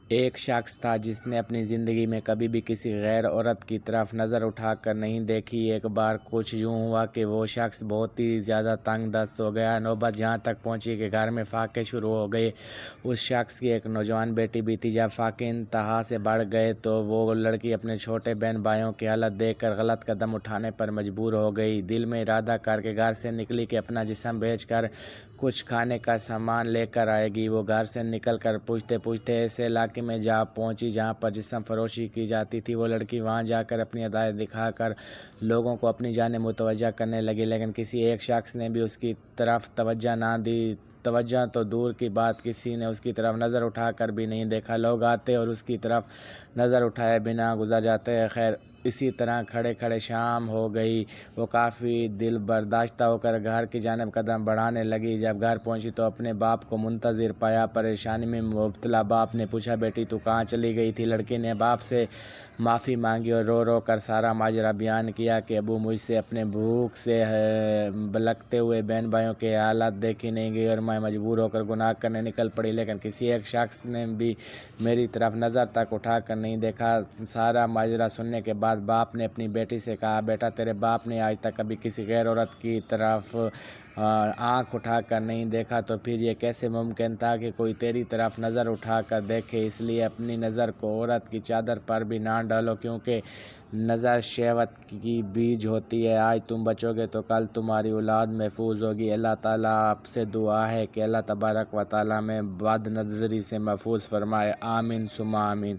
ایک شخص تھا جس نے اپنی زندگی میں کبھی بھی کسی غیر عورت کی طرف نظر اٹھا کر نہیں دیکھی۔ ایک بار کچھ یوں ہوا کہ وہ شخص بہت ہی زیادہ تنگ دست ہو گیا۔ نوبت یہاں تک پہنچی کہ گھر میں فاقے شروع ہو گئے۔ اس شخص کی ایک نوجوان بیٹی بھی تھی۔ جب فاقے انتہا سے بڑھ گئے تو وہ لڑکی اپنے چھوٹے بہن بھائیوں کی حالت دیکھ کر غلط قدم اٹھانے پر مجبور ہو گئی۔ دل میں ارادہ کر کے گھر سے نکلی کہ اپنا جسم بیچ کر کچھ کھانے کا سامان لے کر آئے گی۔ وہ گھر سے نکل کر پوچھتے پوچھتے ایسے علاقے میں جا پہنچی جہاں پر جسم فروشی کی جاتی تھی۔ وہ لڑکی وہاں جا کر اپنی ادائیں دکھا کر لوگوں کو اپنی جانب متوجہ کرنے لگی، لیکن کسی ایک شخص نے بھی اس کی طرف توجہ نہ دی۔ توجہ تو دور کی بات، کسی نے اس کی طرف نظر اٹھا کر بھی نہیں دیکھا۔ لوگ آتے اور اس کی طرف نظر اٹھائے بنا گزر جاتے۔ خیر اسی طرح کھڑے کھڑے شام ہو گئی۔ وہ کافی دل برداشتہ ہو کر گھر کی جانب قدم بڑھانے لگی۔ جب گھر پہنچی تو اپنے باپ کو منتظر پایا۔ پریشانی میں مبتلا باپ نے پوچھا، بیٹی تو کہاں چلی گئی تھی؟ لڑکی نے باپ سے معافی مانگی اور رو رو کر سارا ماجرا بیان کیا کہ ابو مجھ سے اپنے بھوک سے بلکتے ہوئے بہن بھائیوں کی حالت دیکھی نہیں گئی اور میں مجبور ہو کر گناہ کرنے نکل پڑی، لیکن کسی ایک شخص نے بھی میری طرف نظر تک اٹھا کر نہیں دیکھا۔ سارا ماجرا سننے کے بعد باپ نے اپنی بیٹی سے کہا، بیٹا تیرے باپ نے آج تک کبھی کسی غیر عورت کی طرف آنکھ اٹھا کر نہیں دیکھا، تو پھر یہ کیسے ممکن تھا کہ کوئی تیری طرف نظر اٹھا کر دیکھے؟ اس لیے اپنی نظر کو عورت کی چادر پر بھی نہ ڈالو، کیونکہ نظر شہوت کی بیج ہوتی ہے۔ آج تم بچو گے تو کل تمہاری اولاد محفوظ ہوگی۔ اللہ تعالیٰ آپ سے دعا ہے کہ اللہ تبارک و تعالیٰ ہمیں بد نظری سے محفوظ فرمائے۔ آمین ثم آمین۔